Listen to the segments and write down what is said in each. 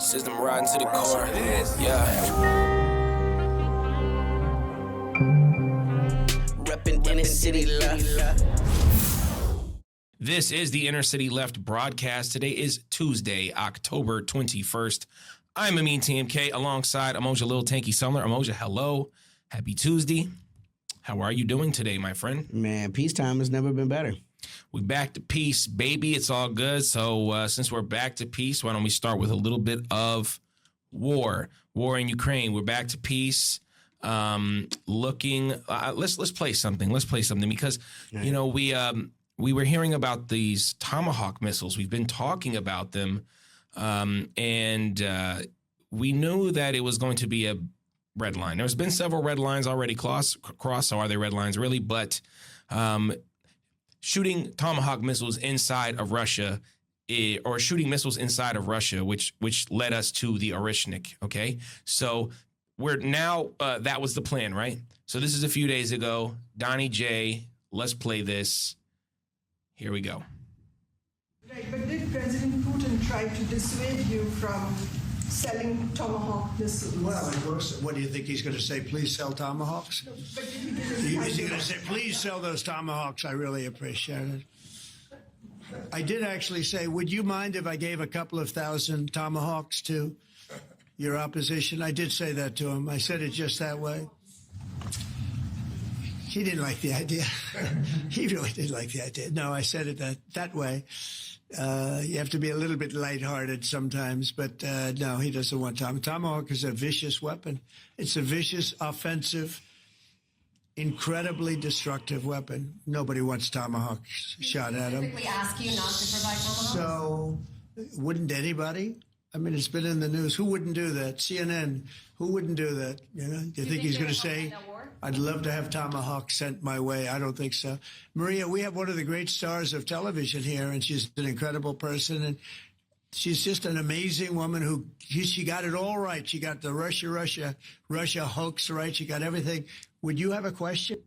System riding to the core. Yeah. Reppin' inner city left. This is the Inner City Left broadcast. Today is Tuesday, October 21st. I'm Amin TMK alongside Amoja Lil Tanky Sumler. Amoja, hello. Happy Tuesday. How are you doing today, my friend? Man, peacetime has never been better. We back to peace, baby. It's all good. So since we're back to peace, why don't we start with a little bit of war in Ukraine. We're back to peace. Let's play something. Let's play something because, you know, we were hearing about these Tomahawk missiles. We've been talking about them. And we knew that it was going to be a red line. There's been several red lines already crossed. So are they red lines really? But shooting Tomahawk missiles inside of Russia or shooting missiles inside of Russia, which led us to the Orishnik. OK, so we're now that was the plan. Right. So this is a few days ago. Donnie J. Let's play this. Here we go. Right, but did President Putin try to dissuade you from selling Tomahawk missiles? Well, of course. What do you think he's going to say? Please sell Tomahawks? No, but he didn't Is he going to say, please sell those Tomahawks? I really appreciate it. I did actually say, would you mind if I gave a couple of thousand Tomahawks to your opposition? I did say that to him. I said it just that way. He didn't like the idea. He really didn't like the idea. No, I said it that way. You have to be a little bit lighthearted sometimes, but no, he doesn't want Tomahawk. Tomahawk is a vicious weapon. It's a vicious, offensive, incredibly destructive weapon. Nobody wants Tomahawk shot at them. Specifically ask you not to provide Tomahawks? So, wouldn't anybody? I mean, it's been in the news. Who wouldn't do that? CNN. Who wouldn't do that? You know? Do you think he's going to say, I'd love to have Tomahawk sent my way? I don't think so. Maria, we have one of the great stars of television here, and she's an incredible person. And she's just an amazing woman who she got it all right. She got the Russia hoax right. She got everything. Would you have a question?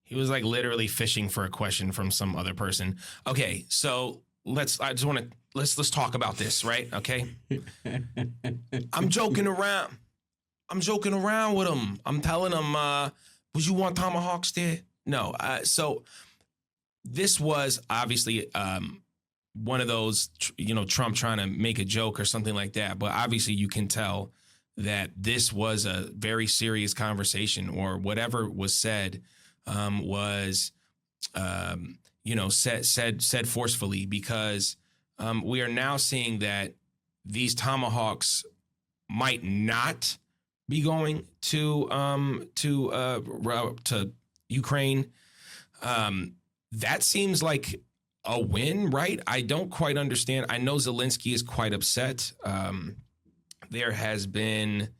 He was like literally fishing for a question from some other person. Okay, so let's talk about this, right? Okay. I'm joking around. I'm joking around with him. I'm telling him, would you want Tomahawks there? No. So this was obviously one of those, Trump trying to make a joke or something like that. But obviously you can tell that this was a very serious conversation, or whatever was said was, said forcefully, because we are now seeing that these Tomahawks might not be going to Ukraine. That seems like a win, right? I don't quite understand. I know Zelensky is quite upset. There has been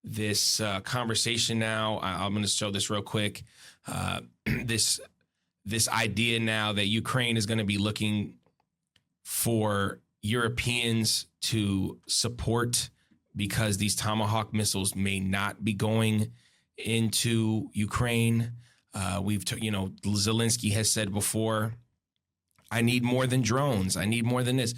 this conversation now. I'm going to show this real quick. This idea now that Ukraine is going to be looking for Europeans to support, because these Tomahawk missiles may not be going into Ukraine. Zelensky has said before, I need more than drones. I need more than this.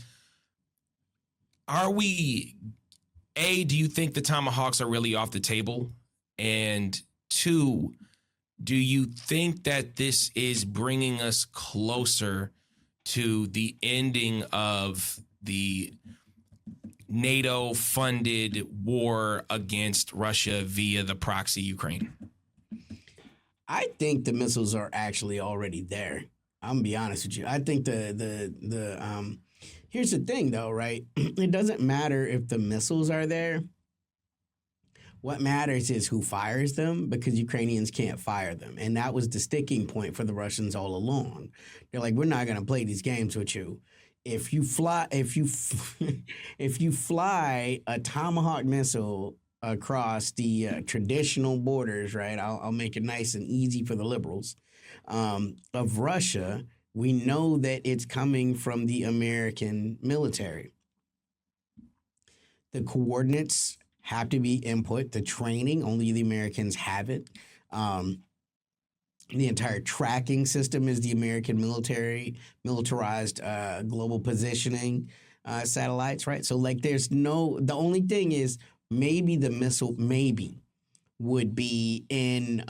Do you think the Tomahawks are really off the table? And two, do you think that this is bringing us closer to the ending of the NATO-funded war against Russia via the proxy Ukraine? I think the missiles are actually already there. I'm gonna be honest with you. I think here's the thing though, right? It doesn't matter if the missiles are there. What matters is who fires them, because Ukrainians can't fire them. And that was the sticking point for the Russians all along. They're like, we're not going to play these games with you. If you fly a Tomahawk missile across the traditional borders, right? I'll make it nice and easy for the liberals of Russia. We know that it's coming from the American military. The coordinates have to be input. The training, only the Americans have it. The entire tracking system is the American militarized global positioning. satellites, right? So like the only thing is maybe the missile would be in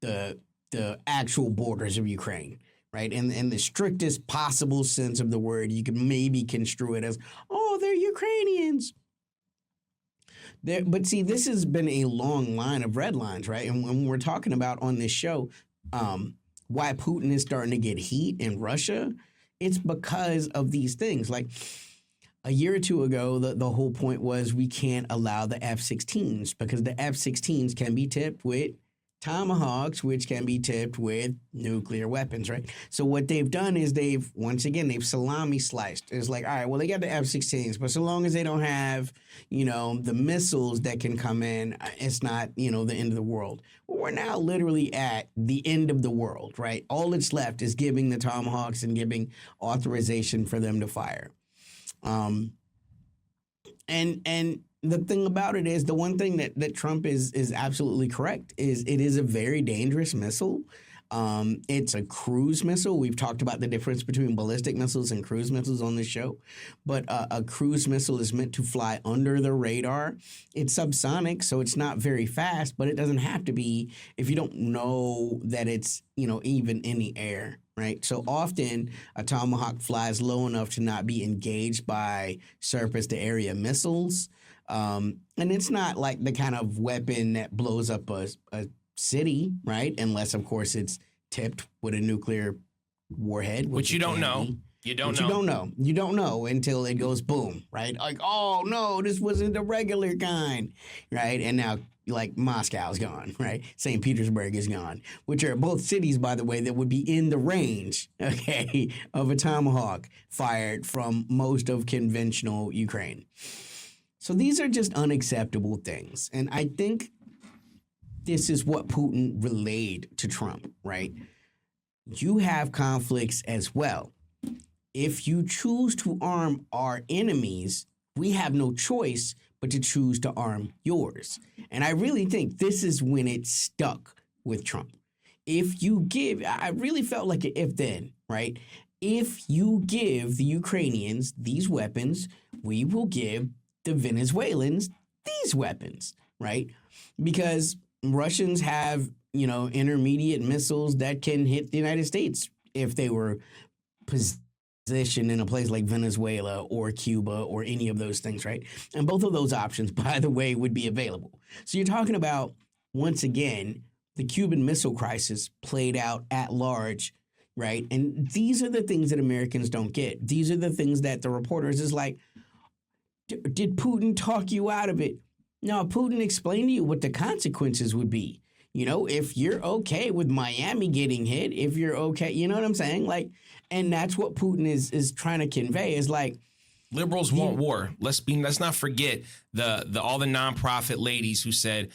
the actual borders of Ukraine, right? In the strictest possible sense of the word, you can maybe construe it as, oh, they're Ukrainians. But see, this has been a long line of red lines, right? And when we're talking about on this show, why Putin is starting to get heat in Russia, it's because of these things. Like a year or two ago, the whole point was we can't allow the F-16s because the F-16s can be tipped with Tomahawks, which can be tipped with nuclear weapons, right? So what they've done is they've salami sliced. It's like, all right, well, they got the F-16s, but so long as they don't have, the missiles that can come in, it's not, the end of the world. Well, we're now literally at the end of the world, right? All that's left is giving the Tomahawks and giving authorization for them to fire. And the thing about it is the one thing that Trump is absolutely correct is it is a very dangerous missile. It's a cruise missile. We've talked about the difference between ballistic missiles and cruise missiles on this show. But a cruise missile is meant to fly under the radar. It's subsonic, so it's not very fast, but it doesn't have to be if you don't know that it's, even in the air. Right. So often a Tomahawk flies low enough to not be engaged by surface to area missiles. And it's not like the kind of weapon that blows up a city. Right. Unless, of course, it's tipped with a nuclear warhead, which you don't know. You don't know. You don't know until it goes boom. Right. Like, oh, no, this wasn't the regular kind. Right. And now, like, Moscow's gone, right? St. Petersburg is gone, which are both cities, by the way, that would be in the range, okay, of a Tomahawk fired from most of conventional Ukraine. So these are just unacceptable things. And I think this is what Putin relayed to Trump, right? You have conflicts as well. If you choose to arm our enemies, we have no choice but to choose to arm yours. And I really think this is when it stuck with Trump. I really felt like an if then, right? If you give the Ukrainians these weapons, we will give the Venezuelans these weapons, right? Because Russians have, intermediate missiles that can hit the United States if they were positioned in a place like Venezuela or Cuba or any of those things, right? And both of those options, by the way, would be available. So you're talking about, once again, the Cuban Missile Crisis played out at large, right? And these are the things that Americans don't get. These are the things that the reporters is like, did Putin talk you out of it? No, Putin explained to you what the consequences would be. If you're okay with Miami getting hit, if you're okay, you know what I'm saying? Like, and that's what Putin is trying to convey is like, liberals want war. Let's not forget the all the nonprofit ladies who said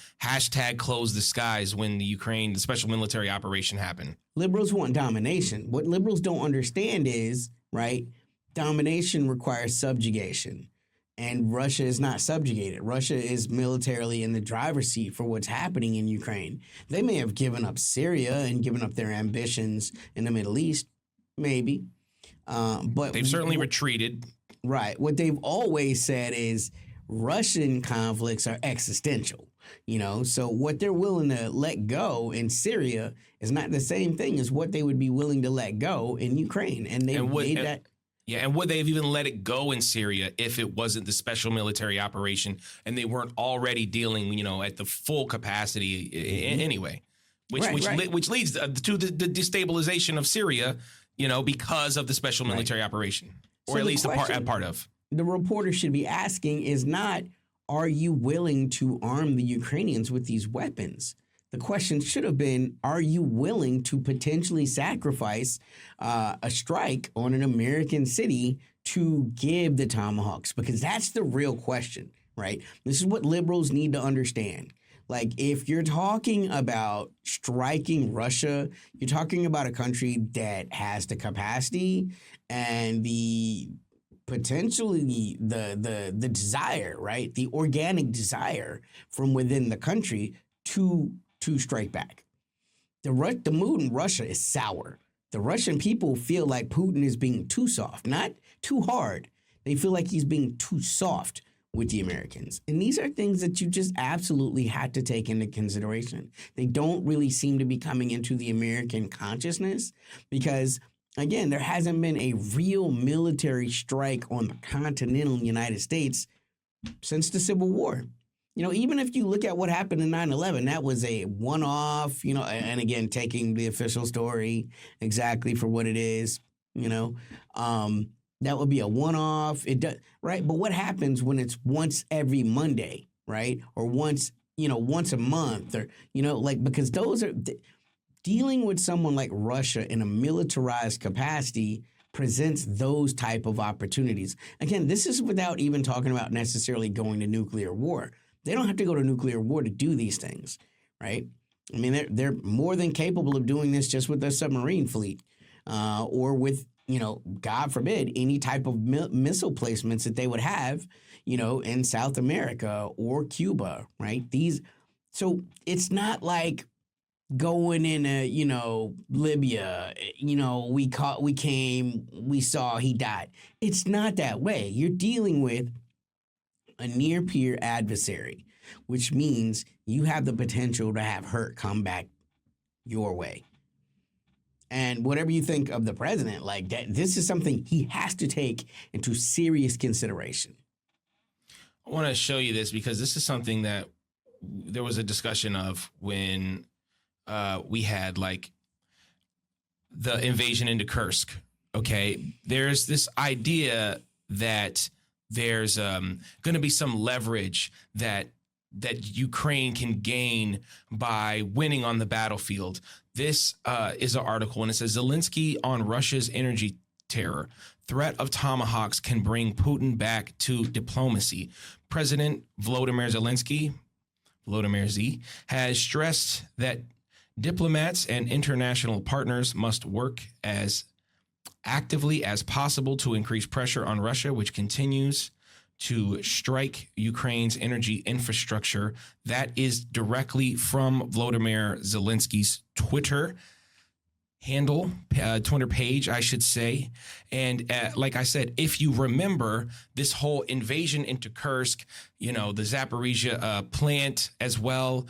#close the skies when the special military operation happened. Liberals want domination. What liberals don't understand is, right, domination requires subjugation. And Russia is not subjugated. Russia is militarily in the driver's seat for what's happening in Ukraine. They may have given up Syria and given up their ambitions in the Middle East, maybe. But they've certainly retreated. Right. What they've always said is Russian conflicts are existential. So what they're willing to let go in Syria is not the same thing as what they would be willing to let go in Ukraine. And they've made that. Yeah, and would they have even let it go in Syria if it wasn't the special military operation and they weren't already dealing, at the full capacity anyway, which leads to the destabilization of Syria, because of the special military operation, or at least a part of. The reporter should be asking is not, are you willing to arm the Ukrainians with these weapons? The question should have been, are you willing to potentially sacrifice a strike on an American city to give the Tomahawks? Because that's the real question, right? This is what liberals need to understand. Like, if you're talking about striking Russia, you're talking about a country that has the capacity and the potentially the desire, right? The organic desire from within the country to strike back. The mood in Russia is sour. The Russian people feel like Putin is being too soft, not too hard, They feel like he's being too soft with the Americans. And these are things that you just absolutely had to take into consideration. They don't really seem to be coming into the American consciousness because, again, there hasn't been a real military strike on the continental United States since the Civil War. You know, even if you look at what happened in 9/11, that was a one-off, you know, and again, taking the official story exactly for what it is, you know, that would be a one-off. It does, right? But what happens when it's once every Monday, right? Or once a month, or, you know, like, because those are dealing with someone like Russia in a militarized capacity presents those type of opportunities. Again, this is without even talking about necessarily going to nuclear war. They don't have to go to nuclear war to do these things, right? I mean, they're more than capable of doing this just with their submarine fleet, or with, you know, God forbid, any type of missile placements that they would have, you know, in South America or Cuba, right? So it's not like going in you know, Libya, you know, we came, we saw, he died. It's not that way. You're dealing with a near peer adversary, which means you have the potential to have hurt come back your way. And whatever you think of the president, like that, this is something he has to take into serious consideration. I want to show you this because this is something that there was a discussion of when we had like the invasion into Kursk. Okay, there's this idea that there's going to be some leverage that Ukraine can gain by winning on the battlefield. This is an article, and it says Zelensky on Russia's energy terror. Threat of Tomahawks can bring Putin back to diplomacy. President Volodymyr Zelensky has stressed that diplomats and international partners must work as actively as possible to increase pressure on Russia, which continues to strike Ukraine's energy infrastructure. That is directly from Volodymyr Zelensky's Twitter handle, Twitter page, I should say. And like I said, if you remember this whole invasion into Kursk, you know, the Zaporizhia plant as well,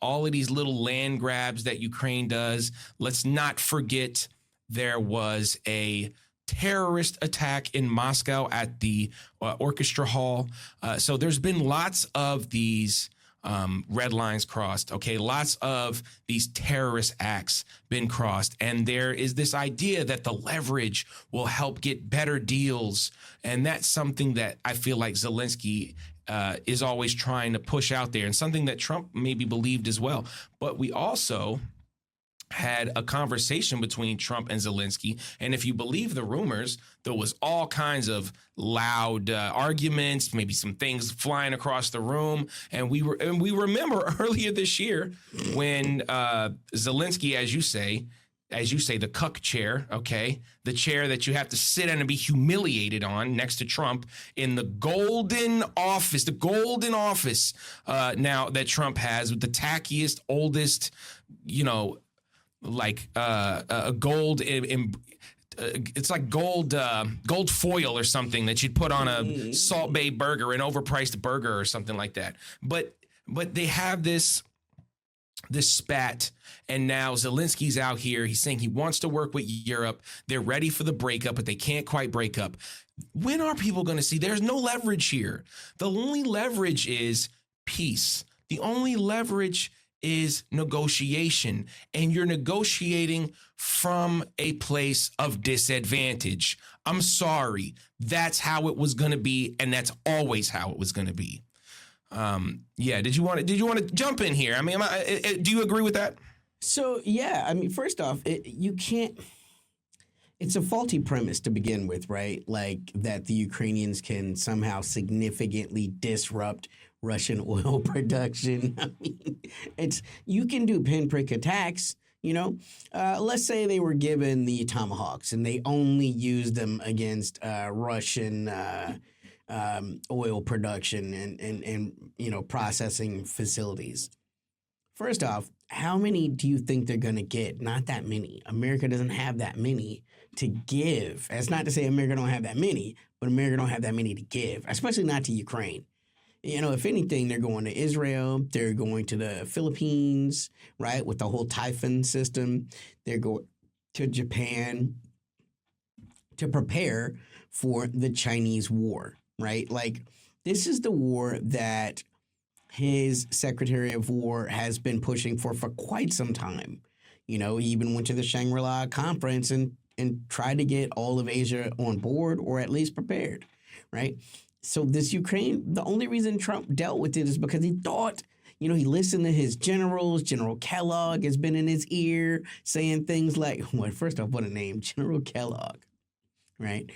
all of these little land grabs that Ukraine does. Let's not forget there was a terrorist attack in Moscow at the orchestra hall. So there's been lots of these red lines crossed. Okay, lots of these terrorist acts been crossed. And there is this idea that the leverage will help get better deals. And that's something that I feel like Zelensky is always trying to push out there, and something that Trump maybe believed as well. But we also had a conversation between Trump and Zelensky. And if you believe the rumors, there was all kinds of loud arguments, maybe some things flying across the room. And we remember earlier this year when Zelensky, as you say, the cuck chair, okay, the chair that you have to sit in and be humiliated on next to Trump in the golden office now that Trump has, with the tackiest, oldest, you know, like a gold, it's like gold foil or something that you'd put on a Salt Bay burger, an overpriced burger or something like that. But they have this spat, and now Zelensky's out here. He's saying he wants to work with Europe. They're ready for the breakup, but they can't quite break up. When are people going to see? There's no leverage here. The only leverage is peace. The only leverage is negotiation, and you're negotiating from a place of disadvantage. I'm sorry. That's how it was going to be, and that's always how it was going to be. Yeah. Did you want to jump in here? I mean, do you agree with that? So, yeah, I mean, first off, you can't. It's a faulty premise to begin with, right? Like that the Ukrainians can somehow significantly disrupt Russian oil production. I mean, you can do pinprick attacks, you know. Let's say they were given the Tomahawks and they only used them against Russian oil production and you know, processing facilities. First off, how many do you think they're going to get? Not that many. America doesn't have that many to give. That's not to say America don't have that many, but America don't have that many to give, especially not to Ukraine. You know, if anything, they're going to Israel, they're going to the Philippines, right, with the whole Typhoon system. They're going to Japan to prepare for the Chinese war, right? Like, this is the war that his Secretary of War has been pushing for quite some time. You know, he even went to the Shangri-La conference and tried to get all of Asia on board or at least prepared, right? So this Ukraine, the only reason Trump dealt with it is because he thought, you know, he listened to his generals. General Kellogg has been in his ear saying things like, well, first off, what a name, General Kellogg, right?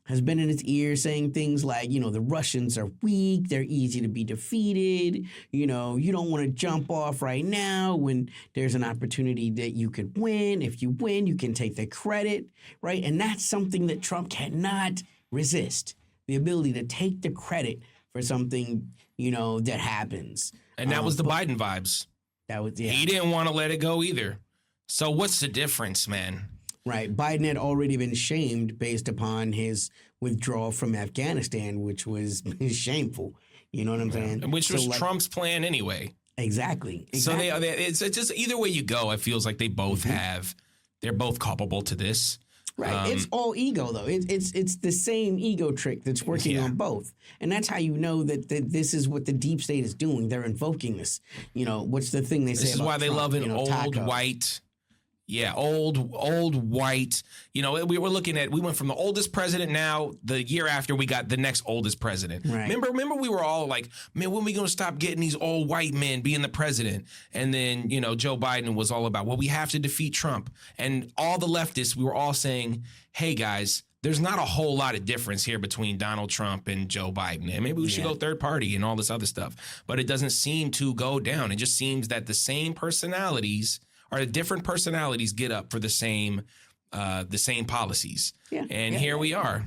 Has been in his ear saying things like, you know, the Russians are weak, they're easy to be defeated, you know, you don't want to jump off right now when there's an opportunity that you could win. If you win, you can take the credit, right? And that's something that Trump cannot resist, the ability to take the credit for something, you know, that happens. And that was the Biden vibes. That was, yeah. He didn't want to let it go either. So what's the difference, man? Right. Biden had already been shamed based upon his withdrawal from Afghanistan, which was shameful. You know what I'm saying? Which was Trump's plan anyway. Exactly. So it's just either way you go, it feels like they both they're both culpable to this. Right. It's all ego, though. It's the same ego trick that's working on both. And that's how you know that this is what the deep state is doing. They're invoking this. You know, what's the thing they say This is about why they Trump, love an old taco. white. Yeah, old white. You know, we went from the oldest president. Now the year after, we got the next oldest president. Right. Remember we were all like, man, when are we going to stop getting these old white men being the president? And then, you know, Joe Biden was all about, well, we have to defeat Trump. And all the leftists, we were all saying, hey, guys, there's not a whole lot of difference here between Donald Trump and Joe Biden. And maybe we should go third party and all this other stuff. But it doesn't seem to go down. It just seems that the same personalities or different personalities get up for the same policies. Yeah, and here we are.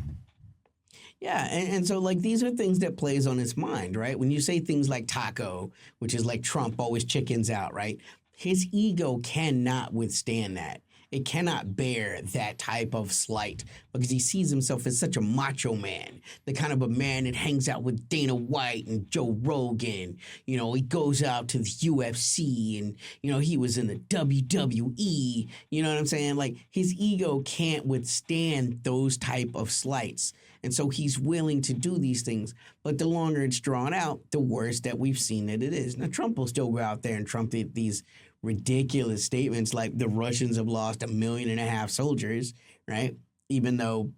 Yeah, and so, like, these are things that plays on his mind, right? When you say things like taco, which is like Trump always chickens out, right? His ego cannot withstand that. It cannot bear that type of slight because he sees himself as such a macho man, the kind of a man that hangs out with Dana White and Joe Rogan. You know, he goes out to the UFC and, you know, he was in the WWE. You know what I'm saying? Like, his ego can't withstand those type of slights. And so he's willing to do these things. But the longer it's drawn out, the worse that we've seen that it is. Now, Trump will still go out there and Trump these ridiculous statements like the Russians have lost 1.5 million soldiers, right? Even though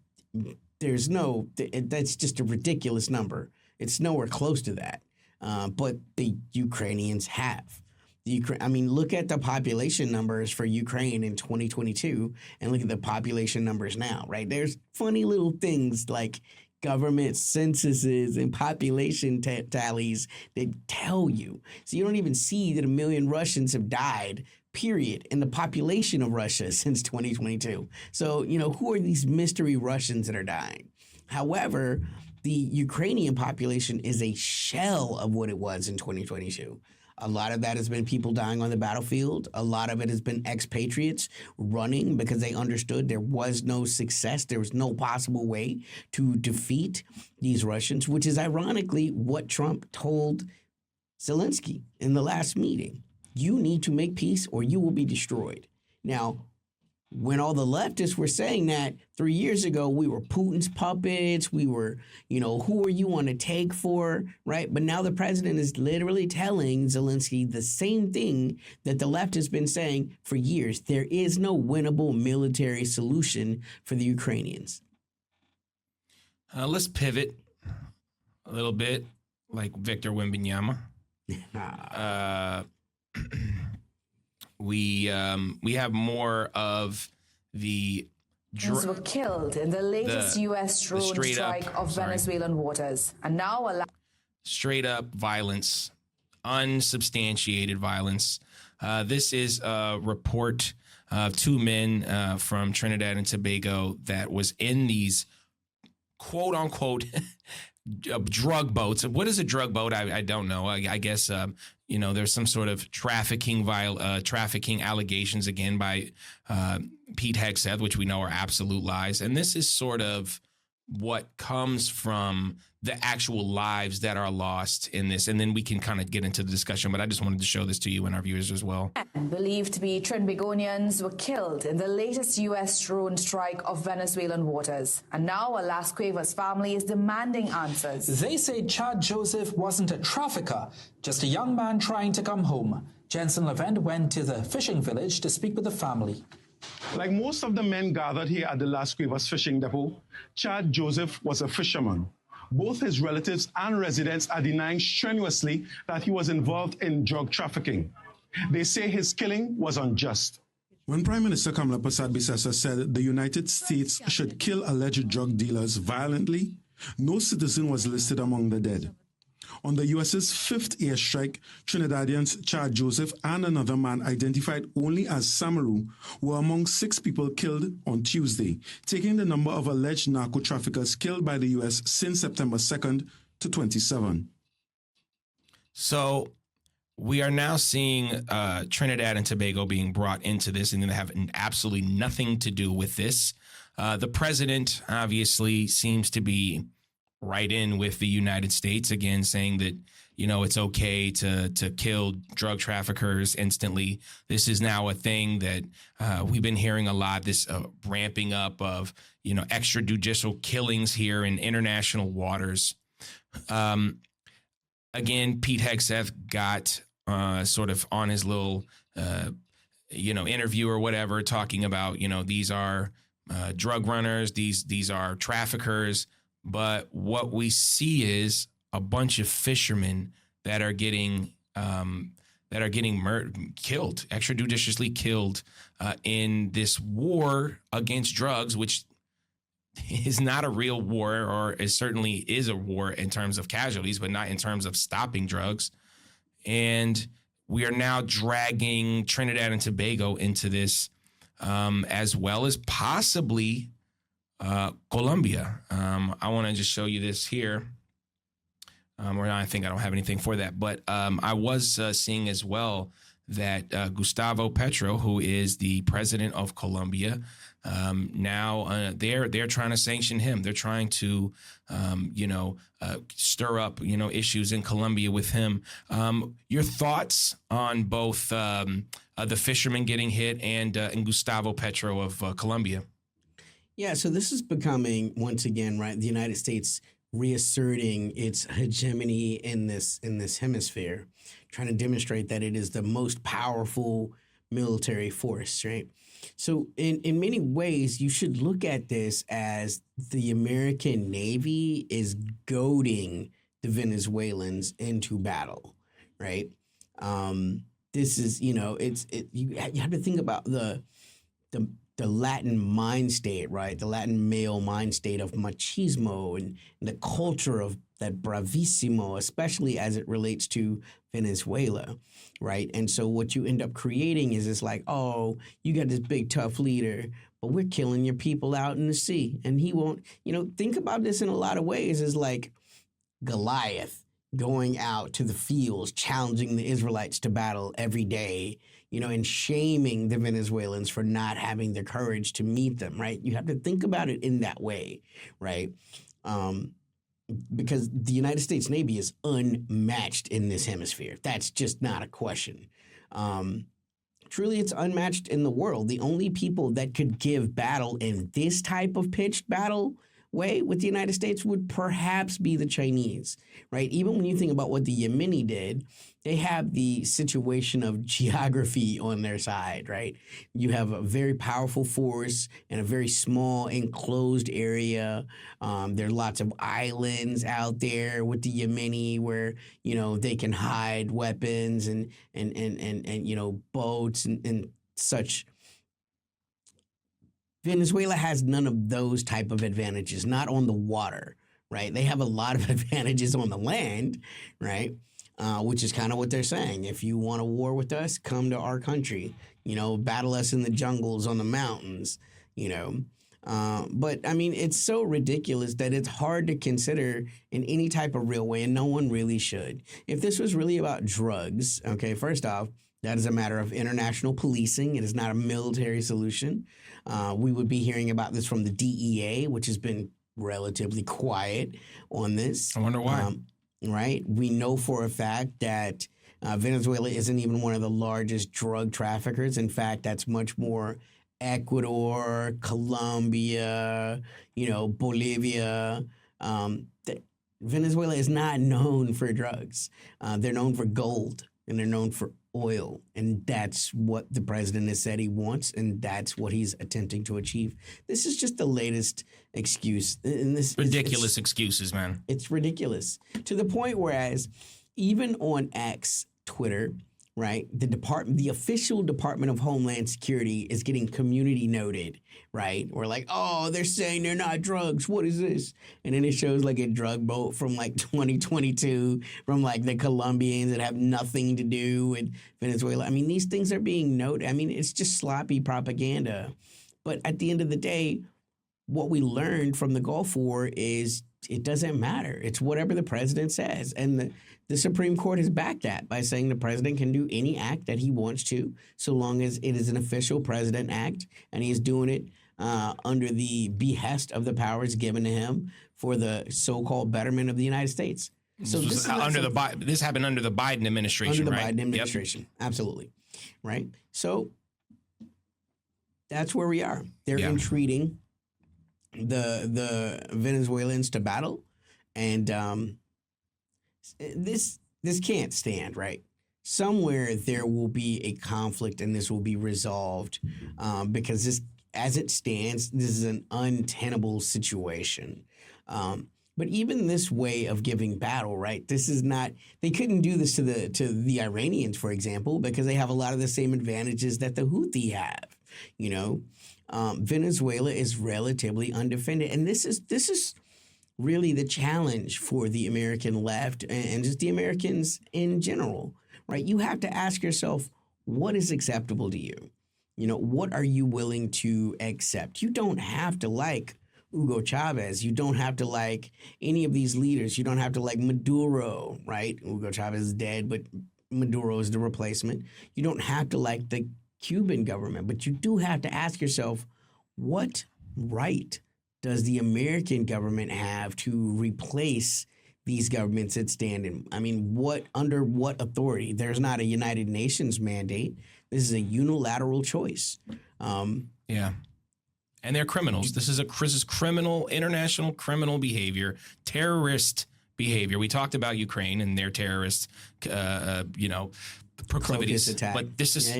that's just a ridiculous number. It's nowhere close to that. But the Ukrainians have. Look at the population numbers for Ukraine in 2022 and look at the population numbers now, right? There's funny little things like government censuses and population tallies that tell you. So you don't even see that 1 million Russians have died, period, in the population of Russia since 2022. So, you know, who are these mystery Russians that are dying? However, the Ukrainian population is a shell of what it was in 2022. A lot of that has been people dying on the battlefield. A lot of it has been expatriates running because they understood there was no success. There was no possible way to defeat these Russians, which is ironically what Trump told Zelensky in the last meeting. You need to make peace or you will be destroyed. Now, when all the leftists were saying that 3 years ago, we were Putin's puppets, we were, you know, who are you on a take for, right? But now the president is literally telling Zelensky the same thing that the left has been saying for years. There is no winnable military solution for the Ukrainians. Let's pivot a little bit, like Victor Wembanyama. We have more of the were killed in the latest U.S. drone strike of Venezuelan waters, and now straight up violence, unsubstantiated violence. This is a report of 2 men from Trinidad and Tobago that was in these quote unquote drug boats. What is a drug boat? I don't know. I guess you know, there's some sort of trafficking allegations again by Pete Hegseth, which we know are absolute lies. And this is sort of what comes from the actual lives that are lost in this. And then we can kind of get into the discussion, but I just wanted to show this to you and our viewers as well. Believed to be Trinbagonians were killed in the latest U.S. drone strike of Venezuelan waters. And now Alas Cuevas' family is demanding answers. They say Chad Joseph wasn't a trafficker, just a young man trying to come home. Jensen Levent went to the fishing village to speak with the family. Like most of the men gathered here at the Las Cuevas fishing depot, Chad Joseph was a fisherman. Both his relatives and residents are denying strenuously that he was involved in drug trafficking. They say his killing was unjust. When Prime Minister Kamala Persad-Bissessar said the United States should kill alleged drug dealers violently, no citizen was listed among the dead. On the U.S.'s fifth airstrike, Trinidadians Chad Joseph and another man identified only as Samaru were among 6 people killed on Tuesday, taking the number of alleged narco traffickers killed by the U.S. since September 2nd to 27. So we are now seeing Trinidad and Tobago being brought into this, and they have absolutely nothing to do with this. The president obviously seems to be right in with the United States, again, saying that, you know, it's okay to kill drug traffickers instantly. This is now a thing that we've been hearing a lot, this ramping up of, you know, extrajudicial killings here in international waters. Again, Pete Hegseth got sort of on his little, interview or whatever, talking about, you know, these are drug runners, these are traffickers. But what we see is a bunch of fishermen that are getting killed, extrajudiciously killed in this war against drugs, which is not a real war, or it certainly is a war in terms of casualties, but not in terms of stopping drugs. And we are now dragging Trinidad and Tobago into this, as well as possibly Colombia. I want to just show you this here. I think I don't have anything for that, but I was seeing as well that Gustavo Petro, who is the president of Colombia, now they're trying to sanction him. They're trying to, stir up, issues in Colombia with him. Your thoughts on both the fishermen getting hit and Gustavo Petro of Colombia? Yeah, so this is becoming, once again, right, the United States reasserting its hegemony in this hemisphere, trying to demonstrate that it is the most powerful military force, right? So in many ways, you should look at this as the American Navy is goading the Venezuelans into battle, right? This is, you have to think about the Latin mind state, right? The Latin male mind state of machismo and the culture of that bravissimo, especially as it relates to Venezuela, right? And so what you end up creating is it's like, oh, you got this big tough leader, but we're killing your people out in the sea. And he won't, think about this in a lot of ways as like Goliath going out to the fields, challenging the Israelites to battle every day, and shaming the Venezuelans for not having the courage to meet them, right? You have to think about it in that way, right? Because the United States Navy is unmatched in this hemisphere. That's just not a question. Truly, it's unmatched in the world. The only people that could give battle in this type of pitched battle way with the United States would perhaps be the Chinese, right? Even when you think about what the Yemeni did, they have the situation of geography on their side, right? You have a very powerful force in a very small enclosed area. There are lots of islands out there with the Yemeni where, they can hide weapons and boats and such. Venezuela has none of those type of advantages, not on the water, right? They have a lot of advantages on the land, right? Which is kind of what they're saying. If you want a war with us, come to our country, battle us in the jungles, on the mountains, But, I mean, it's so ridiculous that it's hard to consider in any type of real way, and no one really should. If this was really about drugs, okay, first off, that is a matter of international policing. It is not a military solution. We would be hearing about this from the DEA, which has been relatively quiet on this. I wonder why. Right? We know for a fact that Venezuela isn't even one of the largest drug traffickers. In fact, that's much more Ecuador, Colombia, Bolivia. Venezuela is not known for drugs. They're known for gold and they're known for oil. And that's what the president has said he wants. And that's what he's attempting to achieve. This is just the latest excuse. And this ridiculous excuses, man. It's ridiculous to the point whereas even on X, Twitter, right, the official Department of Homeland Security is getting community noted, right? We're like, oh, they're saying they're not drugs. What is this? And then it shows like a drug boat from like 2022 from like the Colombians that have nothing to do with Venezuela. I mean, these things are being noted. I mean, it's just sloppy propaganda. But at the end of the day, what we learned from the Gulf War is it doesn't matter. It's whatever the president says. And the Supreme Court has backed that by saying the president can do any act that he wants to, so long as it is an official president act, and he's doing it under the behest of the powers given to him for the so-called betterment of the United States. So this happened under the Biden administration, under the right? Biden administration, absolutely, right? So that's where we are. They're entreating the Venezuelans to battle, and this can't stand, right? Somewhere there will be a conflict and this will be resolved because this, as it stands, this is an untenable situation. But even this way of giving battle, right? This is not. They couldn't do this to the Iranians, for example, because they have a lot of the same advantages that the Houthi have. Venezuela is relatively undefended, and this is really the challenge for the American left and just the Americans in general, right? You have to ask yourself, what is acceptable to you? What are you willing to accept? You don't have to like Hugo Chavez. You don't have to like any of these leaders. You don't have to like Maduro, right? Hugo Chavez is dead, but Maduro is the replacement. You don't have to like the Cuban government, but you do have to ask yourself, what right does the American government have to replace these governments that stand in? I mean, under what authority? There's not a United Nations mandate. This is a unilateral choice. Yeah. And they're criminals. This is criminal, international criminal behavior, terrorist behavior. We talked about Ukraine and their terrorist, proclivities. But this is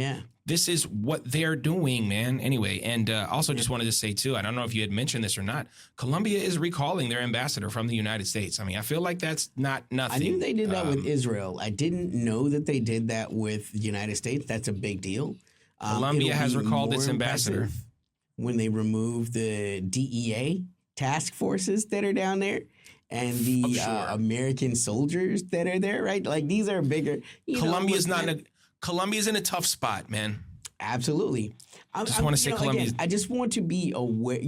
this is what they're doing, man. Anyway, and also just wanted to say too, I don't know if you had mentioned this or not, Colombia is recalling their ambassador from the United States. I mean, I feel like that's not nothing. I knew they did that with Israel. I didn't know that they did that with the United States. That's a big deal. Colombia has recalled its ambassador when they remove the DEA task forces that are down there. And the American soldiers that are there, right? Like these are bigger. Colombia's in a tough spot, man. Absolutely. I just want to say Colombia's. I just want to be aware.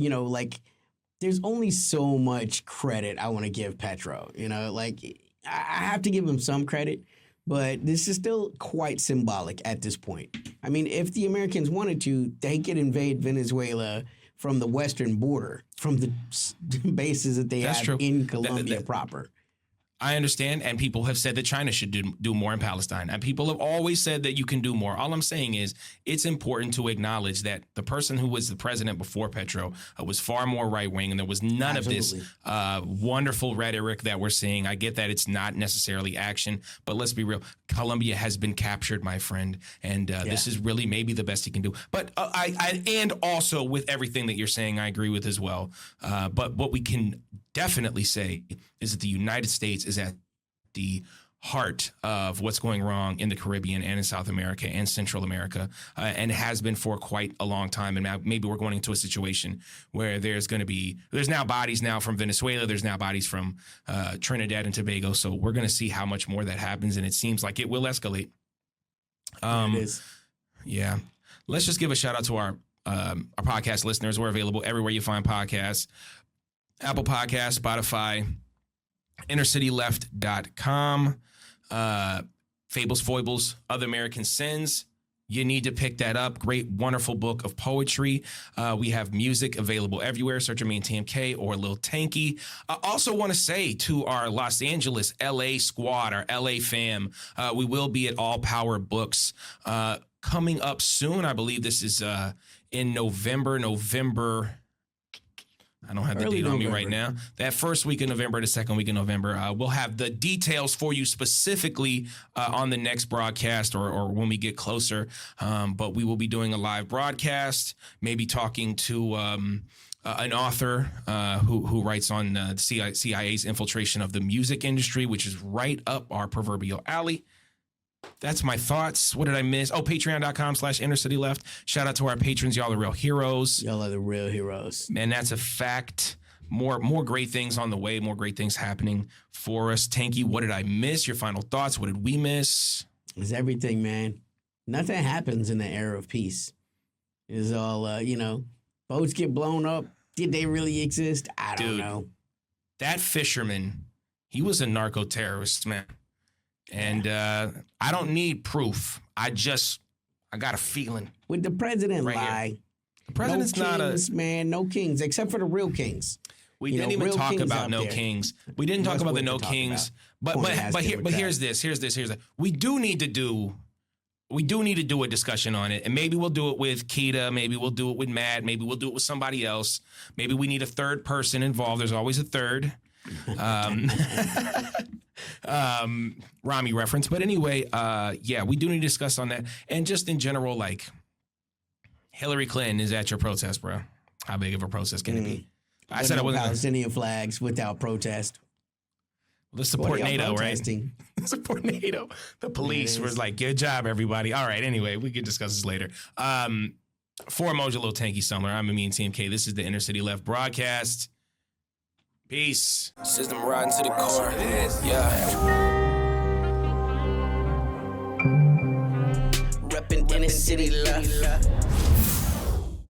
There's only so much credit I want to give Petro. I have to give him some credit, but this is still quite symbolic at this point. I mean, if the Americans wanted to, they could invade Venezuela from the western border, from the bases that they have in Colombia proper. I understand, and people have said that China should do more in Palestine, and people have always said that you can do more. All I'm saying is it's important to acknowledge that the person who was the president before Petro was far more right-wing, and there was none of this wonderful rhetoric that we're seeing. I get that it's not necessarily action, but let's be real. Colombia has been captured, my friend, and this is really maybe the best he can do. But and also with everything that you're saying, I agree with as well. But what we can definitely say is that the United States is at the heart of what's going wrong in the Caribbean and in South America and Central America, and has been for quite a long time. And now maybe we're going into a situation where there's now bodies now from Venezuela. There's now bodies from Trinidad and Tobago. So we're going to see how much more that happens. And it seems like it will escalate. It is. Yeah. Let's just give a shout out to our podcast listeners. We're available everywhere you find podcasts. Apple Podcasts, Spotify, InnerCityLeft.com, Fables, Foibles, Other American Sins, You need to pick that up. Great, wonderful book of poetry. We have music available everywhere. Search me in TMK or Lil Tanky. I also want to say to our Los Angeles, LA squad, our LA fam, we will be at All Power Books coming up soon. I believe this is in November. I don't have the date on me right now. That first week of November, the second week of November. We'll have the details for you specifically on the next broadcast or when we get closer. But we will be doing a live broadcast, maybe talking to an author who writes on CIA's infiltration of the music industry, which is right up our proverbial alley. That's my thoughts. What did I miss? Oh, patreon.com/InnerCityLeft. Shout out to our patrons. Y'all are real heroes. Y'all are the real heroes. Man, that's a fact. More great things on the way. More great things happening for us. Tanky, what did I miss? Your final thoughts. What did we miss? It's everything, man. Nothing happens in the era of peace. It's all, boats get blown up. Did they really exist? I don't know. That fisherman, he was a narco-terrorist, man. And I don't need proof. I got a feeling. Would the president lie? Here. The president's no not kings, man. No kings, except for the real kings. We didn't even talk about no kings. We didn't talk about the no kings. But here's this. We do need to do a discussion on it. And maybe we'll do it with Keita. Maybe we'll do it with Matt. Maybe we'll do it with somebody else. Maybe we need a third person involved. There's always a third. Rami reference. But anyway, we do need to discuss on that. And just in general, like, Hillary Clinton is at your protest, bro. How big of a protest can it be? I said I wasn't Palestinian flags without protest. Let's support NATO, right? Support NATO. The police was like, good job, everybody. All right, anyway, we can discuss this later. For Amoja, Lil Tanky Summer, I'm Amin TMK. This is the Inner City Left broadcast. Peace. System riding to the core. Yeah. Reppin' Inner City Left.